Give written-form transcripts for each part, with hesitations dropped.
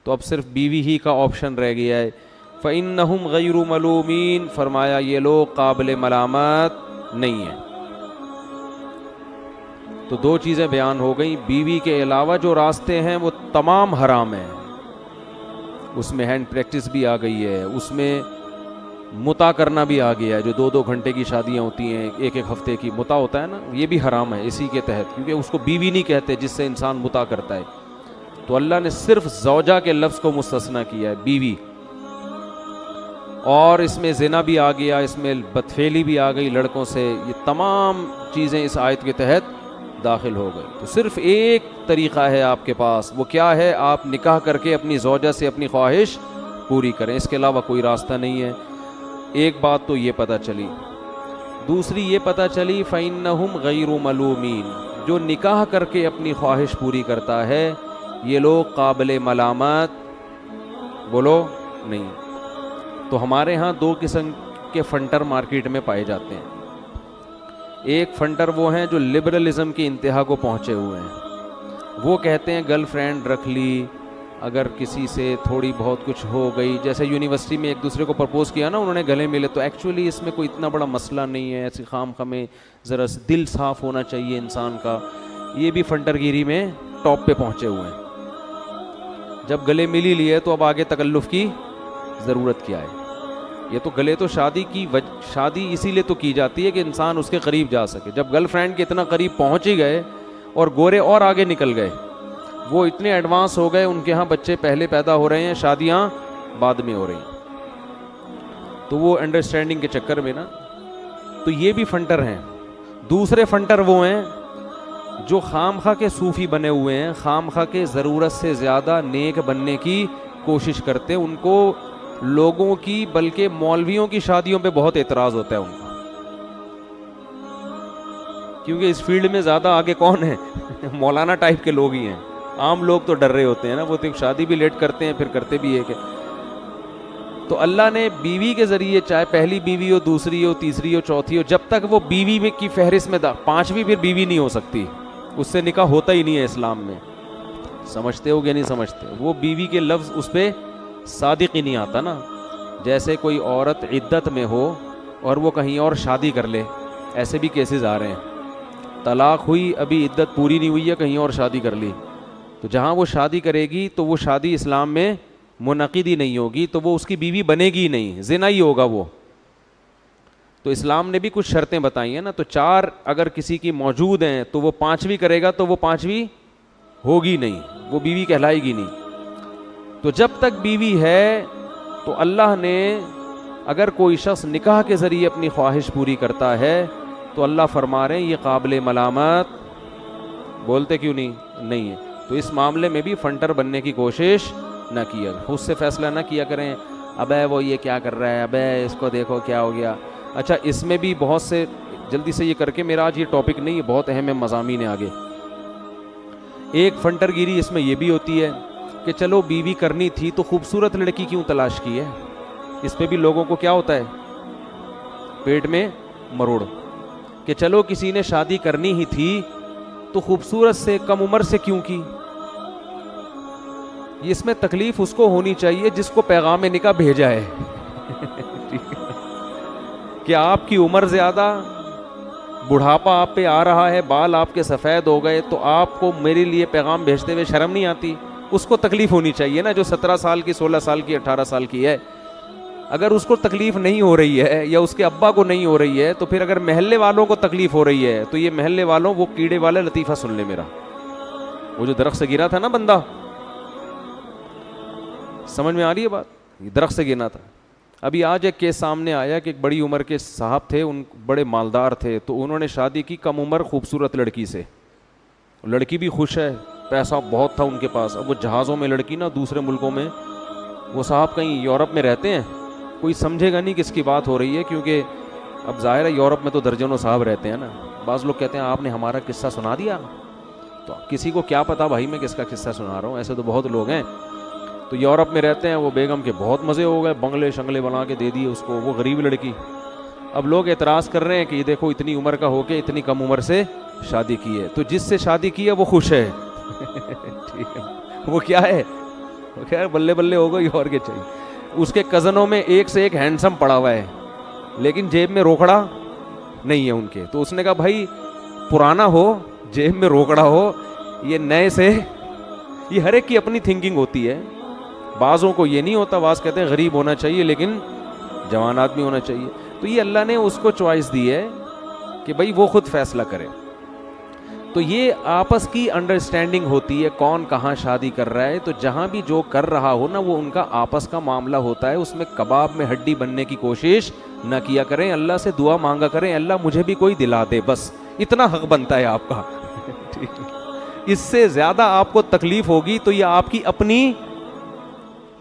تو اب صرف بیوی ہی کا آپشن رہ گیا ہے. فَإِنَّهُمْ غَيْرُ مَلُومِينَ، فرمایا یہ لوگ قابل ملامت نہیں ہیں. تو دو چیزیں بیان ہو گئیں. بیوی کے علاوہ جو راستے ہیں وہ تمام حرام ہیں. اس میں ہینڈ پریکٹس بھی آ گئی ہے، اس میں متع کرنا بھی آ گیا ہے. جو 2 گھنٹے کی شادیاں ہوتی ہیں، 1 ہفتے کی متع ہوتا ہے نا، یہ بھی حرام ہے اسی کے تحت، کیونکہ اس کو بیوی نہیں کہتے جس سے انسان متع کرتا ہے. تو اللہ نے صرف زوجہ کے لفظ کو مستثنیٰ کیا ہے، بیوی. اور اس میں زنا بھی آ گیا، اس میں بدفعلی بھی آ گئی لڑکوں سے. یہ تمام چیزیں اس آیت کے تحت داخل ہو گئی. تو صرف ایک طریقہ ہے آپ کے پاس، وہ کیا ہے؟ آپ نکاح کر کے اپنی زوجہ سے اپنی خواہش پوری کریں، اس کے علاوہ کوئی راستہ نہیں ہے. ایک بات تو یہ پتہ چلی. دوسری یہ پتہ چلی فَإِنَّهُمْ غَيْرُ مَلُومِينَ، جو نکاح کر کے اپنی خواہش پوری کرتا ہے یہ لوگ قابل ملامت بولو نہیں. تو ہمارے ہاں 2 قسم کے فنٹر مارکیٹ میں پائے جاتے ہیں. ایک فنٹر وہ ہیں جو لبرلزم کی انتہا کو پہنچے ہوئے ہیں. وہ کہتے ہیں گرل فرینڈ رکھ لی، اگر کسی سے تھوڑی بہت کچھ ہو گئی، جیسے یونیورسٹی میں ایک دوسرے کو پرپوز کیا نا، انہوں نے گلے ملے، تو ایکچولی اس میں کوئی اتنا بڑا مسئلہ نہیں ہے، ایسی خام خمیں، ذرا دل صاف ہونا چاہیے انسان کا. یہ بھی فنٹر گیری میں ٹاپ پہ پہنچے ہوئے ہیں. جب گلے مل ہی لیے تو اب آگے تکلف کی ضرورت کیا ہے؟ یہ تو گلے تو شادی اسی لیے تو کی جاتی ہے کہ انسان اس کے قریب جا سکے. جب گرل فرینڈ کے اتنا قریب پہنچ ہی گئے اور گورے اور آگے نکل گئے، وہ اتنے ایڈوانس ہو گئے، ان کے ہاں بچے پہلے پیدا ہو رہے ہیں، شادیاں بعد میں ہو رہی ہیں، تو وہ انڈرسٹینڈنگ کے چکر میں نا. تو یہ بھی فنٹر ہیں. دوسرے فنٹر وہ ہیں جو خام خواہ کے صوفی بنے ہوئے ہیں، خام خواہ کے ضرورت سے زیادہ نیک بننے کی کوشش کرتے. ان کو لوگوں کی بلکہ مولویوں کی شادیوں پہ بہت اعتراض ہوتا ہے ان کو، کیونکہ اس فیلڈ میں زیادہ آگے کون ہے؟ مولانا ٹائپ کے لوگ ہی ہیں. عام لوگ تو ڈر رہے ہوتے ہیں نا، وہ تو شادی بھی لیٹ کرتے ہیں، پھر کرتے بھی ہے کہ. تو اللہ نے بیوی کے ذریعے، چاہے پہلی بیوی ہو، دوسری ہو، تیسری ہو، چوتھی ہو، جب تک وہ بیوی میں کی فہرست میں 5ویں پھر بیوی نہیں ہو سکتی، اس سے نکاح ہوتا ہی نہیں ہے اسلام میں. سمجھتے ہو کہ نہیں سمجھتے؟ وہ بیوی کے لفظ اس پہ صادق ہی نہیں آتا نا. جیسے کوئی عورت عدت میں ہو اور وہ کہیں اور شادی کر لے، ایسے بھی کیسز آ رہے ہیں. طلاق ہوئی، ابھی عدت پوری نہیں ہوئی ہے، کہیں اور شادی کر لی، تو جہاں وہ شادی کرے گی تو وہ شادی اسلام میں منعقد ہی نہیں ہوگی، تو وہ اس کی بیوی بنے گی ہی نہیں، زنا ہی ہوگا وہ. تو اسلام نے بھی کچھ شرطیں بتائی ہیں نا. تو 4 اگر کسی کی موجود ہیں تو وہ 5ویں کرے گا تو وہ 5ویں ہوگی نہیں، وہ بیوی کہلائے گی نہیں. تو جب تک بیوی ہے تو اللہ نے، اگر کوئی شخص نکاح کے ذریعے اپنی خواہش پوری کرتا ہے تو اللہ فرما رہے ہیں یہ قابل ملامت، بولتے کیوں نہیں ہے. تو اس معاملے میں بھی فنٹر بننے کی کوشش نہ کیا، خود سے فیصلہ نہ کیا کریں ابے وہ یہ کیا کر رہا ہے، ابے اس کو دیکھو کیا ہو گیا. اچھا، اس میں بھی بہت سے، جلدی سے یہ کر کے، میرا آج یہ ٹاپک نہیں ہے، بہت اہم ہے، مضامین ہے آگے. ایک فنٹر گیری اس میں یہ بھی ہوتی ہے کہ چلو بیوی کرنی تھی تو خوبصورت لڑکی کیوں تلاش کی ہے. اس پہ بھی لوگوں کو کیا ہوتا ہے، پیٹ میں مروڑ، کہ چلو کسی نے شادی کرنی ہی تھی تو خوبصورت سے، کم عمر سے کیوں کی. اس میں تکلیف اس کو ہونی چاہیے جس کو پیغام نکاح بھیجا ہے کہ آپ کی عمر زیادہ، بڑھاپا آپ پہ آ رہا ہے، بال آپ کے سفید ہو گئے، تو آپ کو میرے لیے پیغام بھیجتے ہوئے شرم نہیں آتی؟ اس کو تکلیف ہونی چاہیے نا، جو 17 سال کی، 16 سال کی، 18 سال کی ہے. اگر اس کو تکلیف نہیں ہو رہی ہے یا اس کے ابا کو نہیں ہو رہی ہے، تو پھر اگر محلے والوں کو تکلیف ہو رہی ہے تو یہ محلے والوں، وہ کیڑے والا لطیفہ سن لے میرا. وہ جو درخت سے گرا تھا نا بندہ، سمجھ میں آ رہی ہے بات؟ یہ درخت سے گرنا تھا. ابھی آج ایک کیس سامنے آیا کہ ایک بڑی عمر کے صاحب تھے، ان بڑے مالدار تھے، تو انہوں نے شادی کی کم عمر خوبصورت لڑکی سے. لڑکی بھی خوش ہے، پیسہ بہت تھا ان کے پاس. اب وہ جہازوں میں لڑکی نا، دوسرے ملکوں میں، وہ صاحب کہیں یورپ میں رہتے ہیں، کوئی سمجھے گا نہیں کس کی بات ہو رہی ہے، کیونکہ اب ظاہر ہے یورپ میں تو درجنوں صاحب رہتے ہیں نا. بعض لوگ کہتے ہیں آپ نے ہمارا قصہ سنا دیا، تو کسی کو کیا پتا بھائی میں کس کا قصہ سنا رہا ہوں، ایسے تو بہت لوگ ہیں. تو یورپ میں رہتے ہیں، وہ بیگم کے بہت مزے ہو گئے، بنگلے شنگلے بنا کے دے دیے اس کو، وہ غریب لڑکی. اب لوگ اعتراض کر رہے ہیں کہ یہ دیکھو اتنی عمر کا ہو کے اتنی کم عمر سے شادی کی ہے. تو جس سے شادی کی ہے وہ خوش ہے ٹھیک ہے، وہ کیا ہے، خیر بلے بلے ہو گئی اور کیا چاہیے. اس کے کزنوں میں ایک سے ایک ہینڈسم پڑا ہوا ہے لیکن جیب میں روکڑا نہیں ہے ان کے. تو اس نے کہا بھائی پرانا ہو جیب میں روکڑا ہو یہ نئے سے, یہ ہر ایک کی اپنی تھنکنگ ہوتی ہے. بعضوں کو یہ نہیں ہوتا, بعض کہتے ہیں غریب ہونا چاہیے لیکن جوان آدمی ہونا چاہیے. تو یہ اللہ نے اس کو چوائس دی ہے کہ بھائی وہ خود فیصلہ کرے. تو یہ آپس کی انڈرسٹینڈنگ ہوتی ہے کون کہاں شادی کر رہا ہے. تو جہاں بھی جو کر رہا ہو نا وہ ان کا آپس کا معاملہ ہوتا ہے, اس میں کباب میں ہڈی بننے کی کوشش نہ کیا کریں. اللہ سے دعا مانگا کریں اللہ مجھے بھی کوئی دلا دے, بس اتنا حق بنتا ہے آپ کا. اس سے زیادہ آپ کو تکلیف ہوگی تو یہ آپ کی اپنی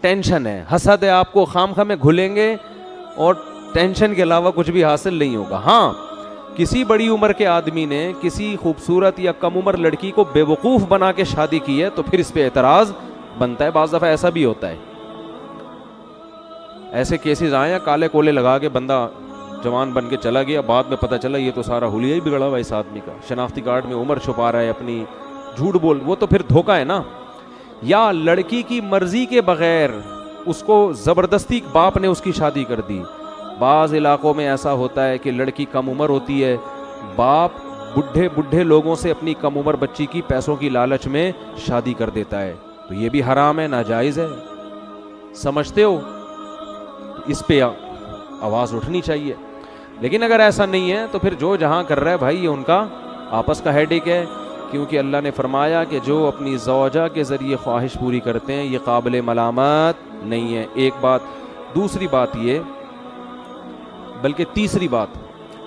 ٹینشن ہے, حسد ہے آپ کو, خام خواہ میں گھلیں گے اور ٹینشن کے علاوہ کچھ بھی حاصل نہیں ہوگا. ہاں کسی بڑی عمر کے آدمی نے کسی خوبصورت یا کم عمر لڑکی کو بے وقوف بنا کے شادی کی ہے تو پھر اس پہ اعتراض بنتا ہے. بعض دفعہ ایسا بھی ہوتا ہے, ایسے کیسز آئے ہیں کالے کولے لگا کے بندہ جوان بن کے چلا گیا, بعد میں پتہ چلا یہ تو سارا حلیہ ہی بگڑا ہوا اس آدمی کا, شناختی کارڈ میں عمر چھپا رہا ہے اپنی, جھوٹ بول, وہ تو پھر دھوکہ ہے نا. یا لڑکی کی مرضی کے بغیر اس کو زبردستی باپ نے اس کی شادی کر دی. بعض علاقوں میں ایسا ہوتا ہے کہ لڑکی کم عمر ہوتی ہے, باپ بڈھے لوگوں سے اپنی کم عمر بچی کی پیسوں کی لالچ میں شادی کر دیتا ہے, تو یہ بھی حرام ہے, ناجائز ہے. سمجھتے ہو؟ اس پہ آواز اٹھنی چاہیے. لیکن اگر ایسا نہیں ہے تو پھر جو جہاں کر رہا ہے بھائی یہ ان کا آپس کا ہیڈ ایک ہے, کیونکہ اللہ نے فرمایا کہ جو اپنی زوجہ کے ذریعے خواہش پوری کرتے ہیں یہ قابل ملامت نہیں ہے. ایک بات. دوسری بات یہ, بلکہ تیسری بات,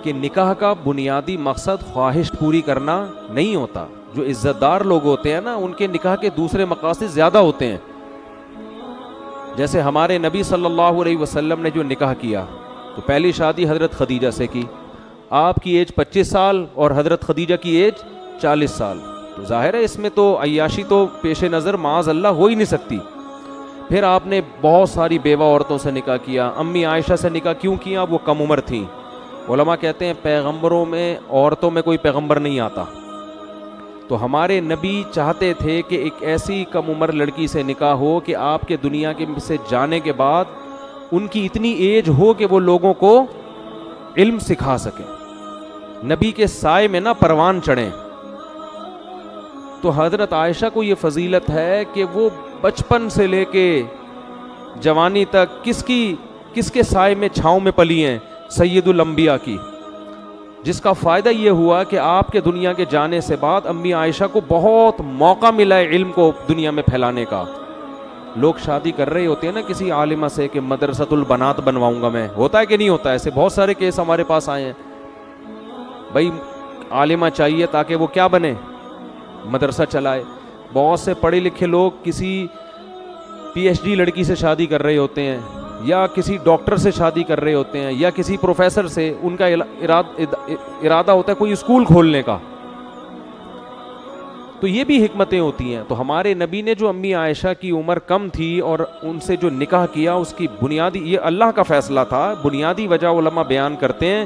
کہ نکاح کا بنیادی مقصد خواہش پوری کرنا نہیں ہوتا. جو عزت دار لوگ ہوتے ہیں نا ان کے نکاح کے دوسرے مقاصد زیادہ ہوتے ہیں. جیسے ہمارے نبی صلی اللہ علیہ وسلم نے جو نکاح کیا تو پہلی شادی حضرت خدیجہ سے کی, آپ کی ایج 25 سال اور حضرت خدیجہ کی ایج 40 سال. تو ظاہر ہے اس میں تو عیاشی تو پیش نظر معاذ اللہ ہو ہی نہیں سکتی. پھر آپ نے بہت ساری بیوہ عورتوں سے نکاح کیا. امی عائشہ سے نکاح کیوں کیا؟ وہ کم عمر تھیں. علماء کہتے ہیں پیغمبروں میں عورتوں میں کوئی پیغمبر نہیں آتا, تو ہمارے نبی چاہتے تھے کہ ایک ایسی کم عمر لڑکی سے نکاح ہو کہ آپ کے دنیا کے سے جانے کے بعد ان کی اتنی ایج ہو کہ وہ لوگوں کو علم سکھا سکیں, نبی کے سائے میں نہ پروان چڑھیں. تو حضرت عائشہ کو یہ فضیلت ہے کہ وہ بچپن سے لے کے جوانی تک کس کے سائے میں چھاؤں میں پلی ہیں؟ سید الانبیاء کی, جس کا فائدہ یہ ہوا کہ آپ کے دنیا کے جانے سے بعد امی عائشہ کو بہت موقع ملا ہے علم کو دنیا میں پھیلانے کا. لوگ شادی کر رہے ہوتے ہیں نا کسی عالمہ سے کہ مدرسۃ البنات بنواؤں گا میں, ہوتا ہے کہ نہیں ہوتا؟ ایسے بہت سارے کیس ہمارے پاس آئے ہیں. بھائی عالمہ چاہیے تاکہ وہ کیا بنے؟ مدرسہ چلائے. بہت سے پڑھے لکھے لوگ کسی پی ایچ ڈی لڑکی سے شادی کر رہے ہوتے ہیں, یا کسی ڈاکٹر سے شادی کر رہے ہوتے ہیں, یا کسی پروفیسر سے. ان کا ارادہ ہوتا ہے کوئی اسکول کھولنے کا. تو یہ بھی حکمتیں ہوتی ہیں. تو ہمارے نبی نے جو امی عائشہ کی عمر کم تھی اور ان سے جو نکاح کیا اس کی بنیادی, یہ اللہ کا فیصلہ تھا, بنیادی وجہ علماء بیان کرتے ہیں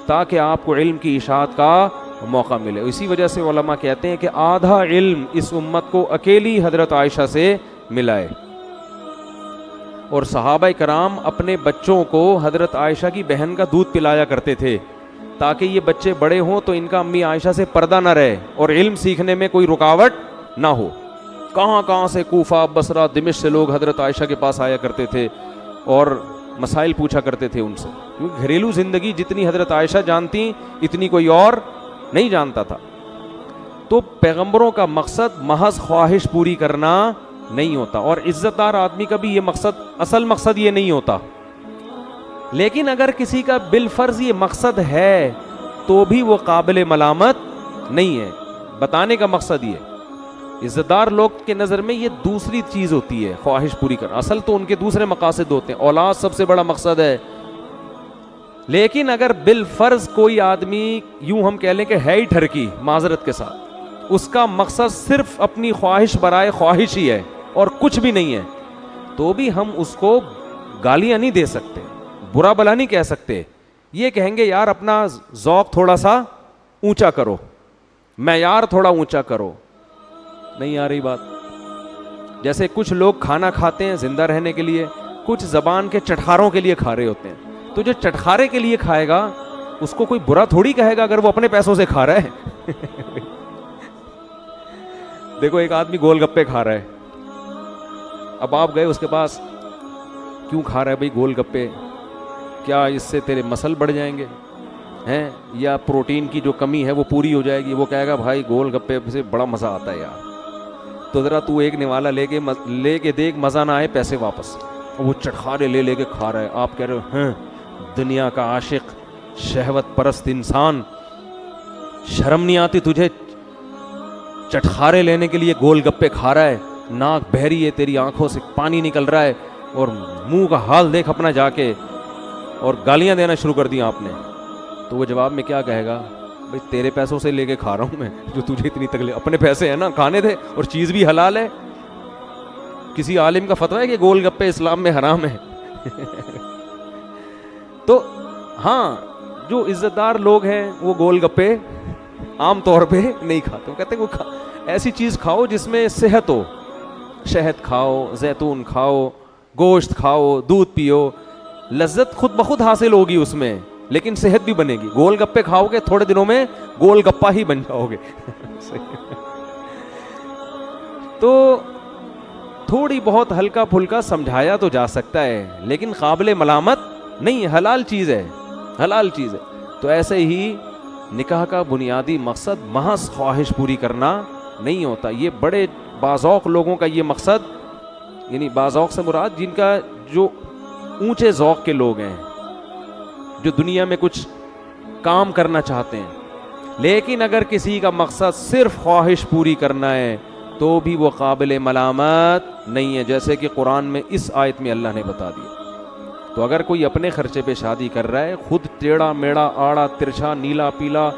تاکہ آپ کو علم کی اشاعت کا موقع ملے. اسی وجہ سے علماء کہتے ہیں کہ آدھا علم اس امت کو اکیلی حضرت عائشہ سے ملا ہے. اور صحابہ کرام اپنے بچوں کو حضرت عائشہ کی بہن کا دودھ پلایا کرتے تھے تاکہ یہ بچے بڑے ہوں تو ان کا امی عائشہ سے پردہ نہ رہے اور علم سیکھنے میں کوئی رکاوٹ نہ ہو. کہاں سے کوفہ, بصرہ, دمشق سے لوگ حضرت عائشہ کے پاس آیا کرتے تھے اور مسائل پوچھا کرتے تھے ان سے, کیونکہ گھریلو زندگی جتنی حضرت عائشہ جانتی اتنی کوئی اور نہیں جانتا تھا. تو پیغمبروں کا مقصد محض خواہش پوری کرنا نہیں ہوتا, اور عزت دار آدمی کا بھی یہ مقصد, اصل مقصد یہ نہیں ہوتا. لیکن اگر کسی کا بالفرض یہ مقصد ہے تو بھی وہ قابل ملامت نہیں ہے. بتانے کا مقصد یہ, عزت دار لوگ کے نظر میں یہ دوسری چیز ہوتی ہے خواہش پوری کرنا, اصل تو ان کے دوسرے مقاصد ہوتے ہیں. اولاد سب سے بڑا مقصد ہے. لیکن اگر بالفرض کوئی آدمی یوں ہم کہہ لیں کہ ہے ہی ٹھرکی, معذرت کے ساتھ, اس کا مقصد صرف اپنی خواہش برائے خواہش ہی ہے اور کچھ بھی نہیں ہے, تو بھی ہم اس کو گالیاں نہیں دے سکتے, برا بلا نہیں کہہ سکتے. یہ کہیں گے یار اپنا ذوق تھوڑا سا اونچا کرو, معیار تھوڑا اونچا کرو. نہیں آ رہی بات؟ جیسے کچھ لوگ کھانا کھاتے ہیں زندہ رہنے کے لیے, کچھ زبان کے چٹخاروں کے لیے کھا رہے ہوتے ہیں. تو جو چٹخارے کے لیے کھائے گا اس کو کوئی برا تھوڑی کہے گا اگر وہ اپنے پیسوں سے کھا رہا ہے. دیکھو ایک آدمی گول گپے کھا رہا ہے, اب آپ گئے اس کے پاس, کیوں کھا رہا ہے بھائی گول گپے, کیا اس سے تیرے مسل بڑھ جائیں گے ہیں, یا پروٹین کی جو کمی ہے وہ پوری ہو جائے گی؟ وہ کہے گا بھائی گول گپے سے بڑا مزہ آتا ہے یار, تو ذرا تو ایک نوالا لے کے دیکھ, مزہ نہ آئے پیسے واپس. وہ چٹخارے لے کے کھا رہا ہے, آپ کہہ رہے ہو ہیں دنیا کا عاشق شہوت پرست انسان, شرم نہیں آتی تجھے, چٹخارے لینے کے لیے گول گپے کھا رہا ہے, ناک بہری ہے تیری, آنکھوں سے پانی نکل رہا ہے, اور منہ کا حال دیکھ اپنا جا کے, اور گالیاں دینا شروع کر دی آپ نے. تو وہ جواب میں کیا کہے گا؟ بھائی تیرے پیسوں سے لے کے کھا رہا ہوں میں, جو تجھے اتنی تکلیف, اپنے پیسے ہیں نا, کھانے تھے, اور چیز بھی حلال ہے. کسی عالم کا فتویٰ ہے کہ گول گپے اسلام میں حرام ہے؟ تو ہاں جو عزت دار لوگ ہیں وہ گول گپے عام طور پہ نہیں کھاتے. وہ کہتے ہیں وہ ایسی چیز کھاؤ جس میں صحت ہو, شہد کھاؤ, زیتون کھاؤ, گوشت کھاؤ, دودھ پیو, لذت خود بخود حاصل ہوگی اس میں, لیکن صحت بھی بنے گی. گول گپے کھاؤ گے تھوڑے دنوں میں گول گپا ہی بن جاؤ گے. تو تھوڑی بہت ہلکا پھلکا سمجھایا تو جا سکتا ہے, لیکن قابل ملامت نہیں, حلال چیز ہے, حلال چیز ہے. تو ایسے ہی نکاح کا بنیادی مقصد محض خواہش پوری کرنا نہیں ہوتا. یہ بڑے باذوق لوگوں کا یہ مقصد, یعنی باذوق سے مراد جن کا جو اونچے ذوق کے لوگ ہیں, جو دنیا میں کچھ کام کرنا چاہتے ہیں, لیکن اگر کسی کا مقصد صرف خواہش پوری کرنا ہے تو بھی وہ قابل ملامت نہیں ہے, جیسے کہ قرآن میں اس آیت میں اللہ نے بتا دیا. تو اگر کوئی اپنے خرچے پہ شادی کر رہا ہے, خود ٹیڑھا میڑا آڑا ترچھا نیلا پیلا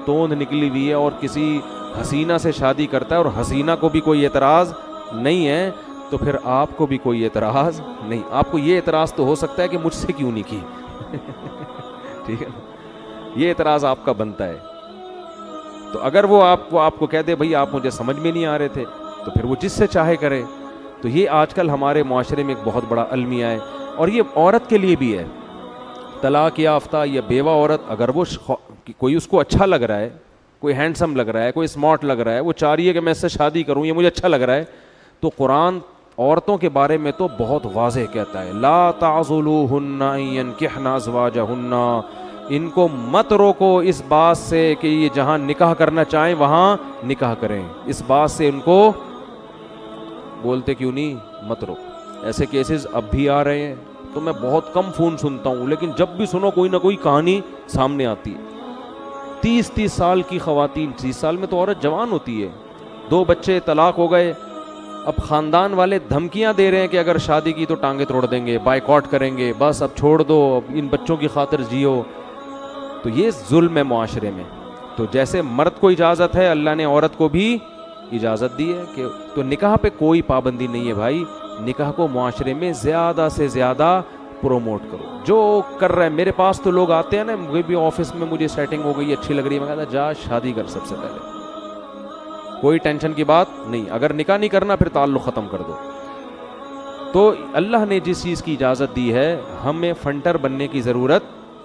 توند نکلی ہوئی ہے, اور کسی حسینہ سے شادی کرتا ہے اور حسینہ کو بھی کوئی اعتراض نہیں ہے, تو پھر آپ کو بھی کوئی اعتراض نہیں. آپ کو یہ اعتراض تو ہو سکتا ہے کہ مجھ سے کیوں نہیں کی, ٹھیک ہے نا, یہ اعتراض آپ کا بنتا ہے. تو اگر وہ آپ کو کہہ دے بھئی آپ مجھے سمجھ میں نہیں آ رہے تھے, تو پھر وہ جس سے چاہے کرے. تو یہ آج کل ہمارے معاشرے میں ایک بہت بڑا المیہ ہے, اور یہ عورت کے لیے بھی ہے. طلاق یافتہ یا بیوہ عورت, اگر وہ کوئی اس کو اچھا لگ رہا ہے, کوئی ہینڈسم لگ رہا ہے, کوئی اسمارٹ لگ رہا ہے, وہ چاہ رہی ہے کہ میں اس سے شادی کروں, یہ مجھے اچھا لگ رہا ہے, تو قرآن عورتوں کے بارے میں تو بہت واضح کہتا ہے, لا تعضلوہن ان ینکحن ازواجہن, ان کو مت روکو اس بات سے کہ یہ جہاں نکاح کرنا چاہیں وہاں نکاح کریں. اس بات سے ان کو بولتے کیوں نہیں مت روکو. ایسے کیسز اب بھی آ رہے ہیں, تو میں بہت کم فون سنتا ہوں, لیکن جب بھی سنو کوئی نہ کوئی کہانی سامنے آتی ہے. 30 سال کی خواتین, 30 سال میں تو عورت جوان ہوتی ہے, 2 بچے, طلاق ہو گئے, اب خاندان والے دھمکیاں دے رہے ہیں کہ اگر شادی کی تو ٹانگیں توڑ دیں گے, بائیکاٹ کریں گے, بس اب چھوڑ دو, اب ان بچوں کی خاطر جیو. تو یہ ظلم ہے معاشرے میں. تو جیسے مرد کو اجازت ہے, اللہ نے عورت کو بھی اجازت دی ہے کہ, تو نکاح پہ کوئی پابندی نہیں ہے بھائی. نکاح کو معاشرے میں زیادہ سے زیادہ پروموٹ کرو. جو کر رہے ہیں, میرے پاس تو لوگ آتے ہیں نا, مجھے بھی آفس میں مجھے سیٹنگ ہو گئی اچھی لگ رہی ہے, میں کہتا جا شادی کر سب سے پہلے, کوئی ٹینشن کی بات نہیں. اگر نکاح نہیں کرنا پھر تعلق ختم کر دو. تو اللہ نے جس چیز کی اجازت دی ہے, ہمیں فنٹر بننے کی ضرورت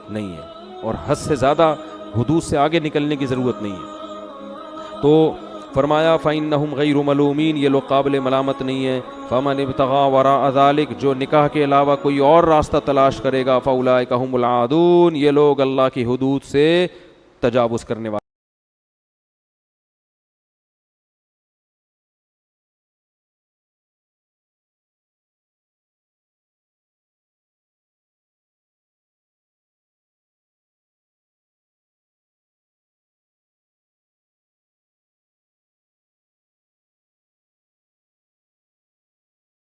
نہیں ہے, اور حد سے زیادہ حدود سے آگے نکلنے کی ضرورت نہیں ہے. تو فرمایا فَإِنَّهُمْ غَيْرُ مَلُومِينَ, یہ لوگ قابل ملامت نہیں ہے. فَمَنِ ابْتَغَىٰ وَرَاءَ ذَلِكَ, جو نکاح کے علاوہ کوئی اور راستہ تلاش کرے گا, فَأُولَٰئِكَ هُمُ الْعَادُونَ, یہ لوگ اللہ کی حدود سے تجاوز کرنے والے